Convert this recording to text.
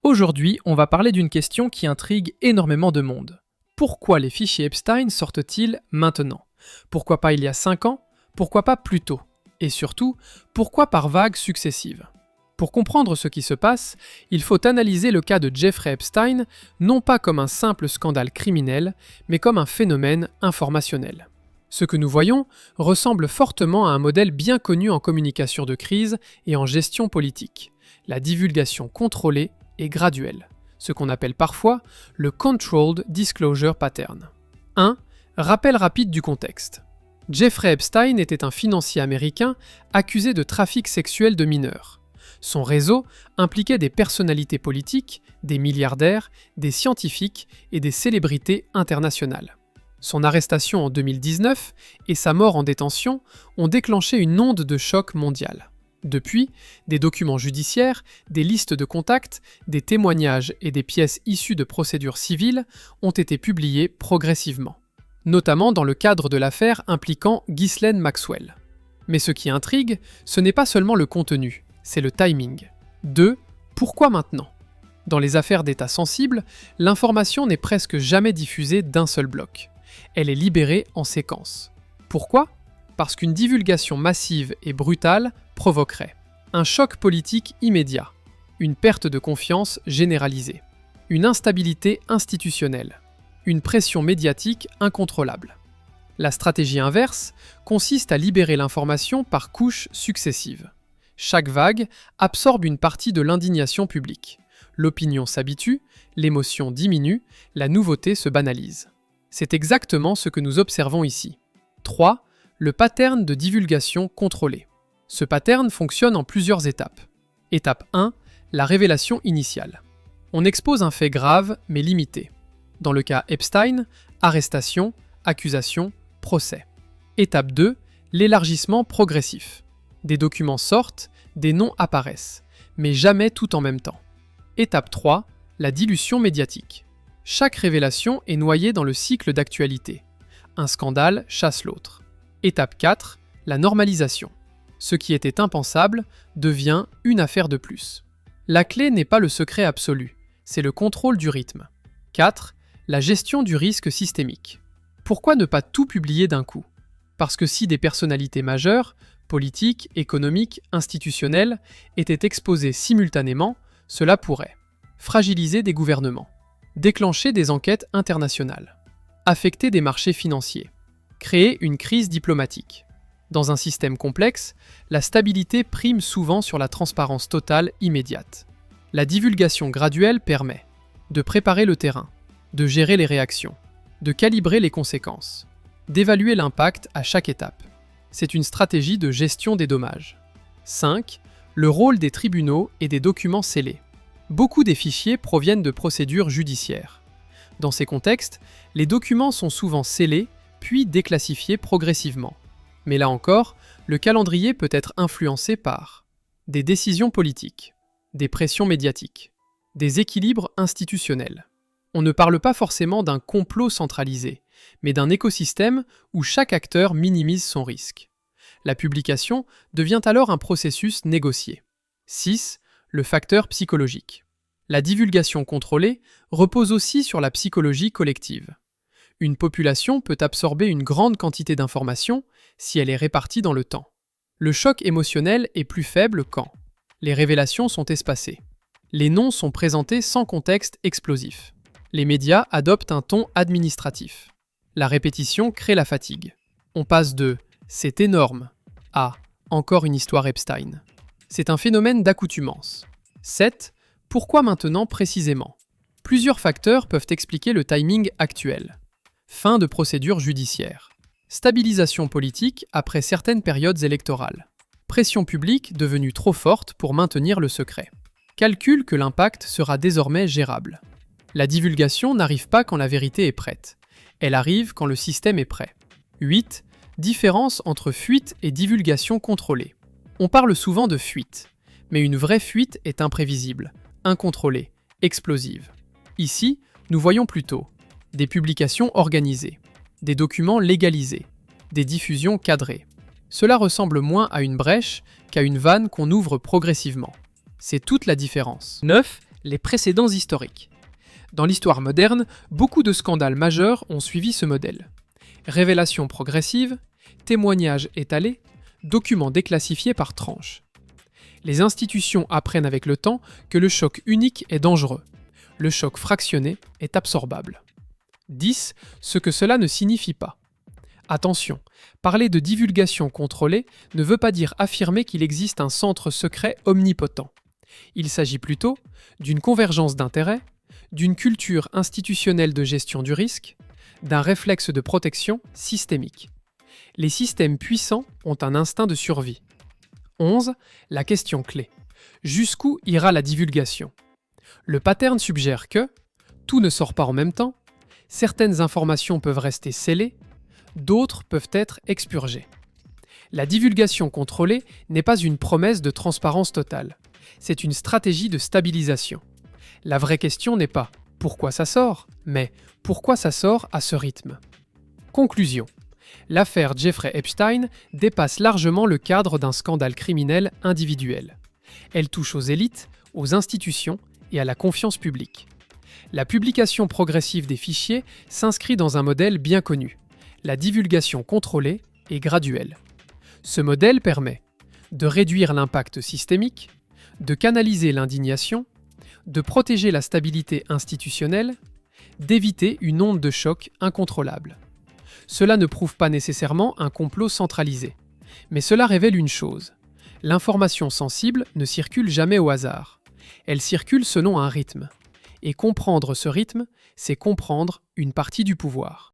Aujourd'hui, on va parler d'une question qui intrigue énormément de monde. Pourquoi les fichiers Epstein sortent-ils maintenant? Pourquoi pas il y a 5 ans? Pourquoi pas plus tôt? Et surtout, pourquoi par vagues successives? Pour comprendre ce qui se passe, il faut analyser le cas de Jeffrey Epstein non pas comme un simple scandale criminel, mais comme un phénomène informationnel. Ce que nous voyons ressemble fortement à un modèle bien connu en communication de crise et en gestion politique, la divulgation contrôlée et graduelle, ce qu'on appelle parfois le Controlled Disclosure Pattern. 1. Rappel rapide du contexte. Jeffrey Epstein était un financier américain accusé de trafic sexuel de mineurs. Son réseau impliquait des personnalités politiques, des milliardaires, des scientifiques et des célébrités internationales. Son arrestation en 2019 et sa mort en détention ont déclenché une onde de choc mondiale. Depuis, des documents judiciaires, des listes de contacts, des témoignages et des pièces issues de procédures civiles ont été publiés progressivement, notamment dans le cadre de l'affaire impliquant Ghislaine Maxwell. Mais ce qui intrigue, ce n'est pas seulement le contenu, c'est le timing. 2. Pourquoi maintenant? Dans les affaires d'état sensibles, l'information n'est presque jamais diffusée d'un seul bloc. Elle est libérée en séquence. Pourquoi? Parce qu'une divulgation massive et brutale provoquerait un choc politique immédiat, une perte de confiance généralisée, une instabilité institutionnelle, une pression médiatique incontrôlable. La stratégie inverse consiste à libérer l'information par couches successives. Chaque vague absorbe une partie de l'indignation publique. L'opinion s'habitue, l'émotion diminue, la nouveauté se banalise. C'est exactement ce que nous observons ici. 3. Le pattern de divulgation contrôlée. Ce pattern fonctionne en plusieurs étapes. Étape 1. La révélation initiale. On expose un fait grave mais limité. Dans le cas Epstein, arrestation, accusation, procès. Étape 2. L'élargissement progressif. Des documents sortent, des noms apparaissent, mais jamais tout en même temps. Étape 3. La dilution médiatique. Chaque révélation est noyée dans le cycle d'actualité. Un scandale chasse l'autre. Étape 4. La normalisation. Ce qui était impensable devient une affaire de plus. La clé n'est pas le secret absolu, c'est le contrôle du rythme. 4. La gestion du risque systémique. Pourquoi ne pas tout publier d'un coup? Parce que si des personnalités majeures, politiques, économiques, institutionnelles, étaient exposées simultanément, cela pourrait fragiliser des gouvernements, déclencher des enquêtes internationales, affecter des marchés financiers, créer une crise diplomatique. Dans un système complexe, la stabilité prime souvent sur la transparence totale immédiate. La divulgation graduelle permet de préparer le terrain, de gérer les réactions, de calibrer les conséquences, d'évaluer l'impact à chaque étape. C'est une stratégie de gestion des dommages. 5. Le rôle des tribunaux et des documents scellés. Beaucoup des fichiers proviennent de procédures judiciaires. Dans ces contextes, les documents sont souvent scellés puis déclassifiés progressivement. Mais là encore, le calendrier peut être influencé par des décisions politiques, des pressions médiatiques, des équilibres institutionnels. On ne parle pas forcément d'un complot centralisé, mais d'un écosystème où chaque acteur minimise son risque. La publication devient alors un processus négocié. 6. Le facteur psychologique. La divulgation contrôlée repose aussi sur la psychologie collective. Une population peut absorber une grande quantité d'informations si elle est répartie dans le temps. Le choc émotionnel est plus faible quand les révélations sont espacées. Les noms sont présentés sans contexte explosif. Les médias adoptent un ton administratif. La répétition crée la fatigue. On passe de « c'est énorme » à « encore une histoire Epstein ». C'est un phénomène d'accoutumance. 7. Pourquoi maintenant précisément? Plusieurs facteurs peuvent expliquer le timing actuel. Fin de procédure judiciaire. Stabilisation politique après certaines périodes électorales. Pression publique devenue trop forte pour maintenir le secret. Calcul que l'impact sera désormais gérable. La divulgation n'arrive pas quand la vérité est prête. Elle arrive quand le système est prêt. 8. Différence entre fuite et divulgation contrôlée. On parle souvent de fuite, mais une vraie fuite est imprévisible, incontrôlée, explosive. Ici, nous voyons plutôt des publications organisées, des documents légalisés, des diffusions cadrées. Cela ressemble moins à une brèche qu'à une vanne qu'on ouvre progressivement. C'est toute la différence. 9. les précédents historiques. Dans l'histoire moderne, beaucoup de scandales majeurs ont suivi ce modèle. Révélations progressives, témoignages étalés, documents déclassifiés par tranches. Les institutions apprennent avec le temps que le choc unique est dangereux. Le choc fractionné est absorbable. 10. Ce que cela ne signifie pas. Attention, parler de divulgation contrôlée ne veut pas dire affirmer qu'il existe un centre secret omnipotent. Il s'agit plutôt d'une convergence d'intérêts, d'une culture institutionnelle de gestion du risque, d'un réflexe de protection systémique. Les systèmes puissants ont un instinct de survie. 11. La question clé. Jusqu'où ira la divulgation ? Le pattern suggère que tout ne sort pas en même temps, certaines informations peuvent rester scellées, d'autres peuvent être expurgées. La divulgation contrôlée n'est pas une promesse de transparence totale, c'est une stratégie de stabilisation. La vraie question n'est pas « pourquoi ça sort ?», mais « pourquoi ça sort à ce rythme ?» Conclusion. L'affaire Jeffrey Epstein dépasse largement le cadre d'un scandale criminel individuel. Elle touche aux élites, aux institutions et à la confiance publique. La publication progressive des fichiers s'inscrit dans un modèle bien connu, la divulgation contrôlée et graduelle. Ce modèle permet de réduire l'impact systémique, de canaliser l'indignation, de protéger la stabilité institutionnelle, d'éviter une onde de choc incontrôlable. Cela ne prouve pas nécessairement un complot centralisé, mais cela révèle une chose. L'information sensible ne circule jamais au hasard. Elle circule selon un rythme. Et comprendre ce rythme, c'est comprendre une partie du pouvoir.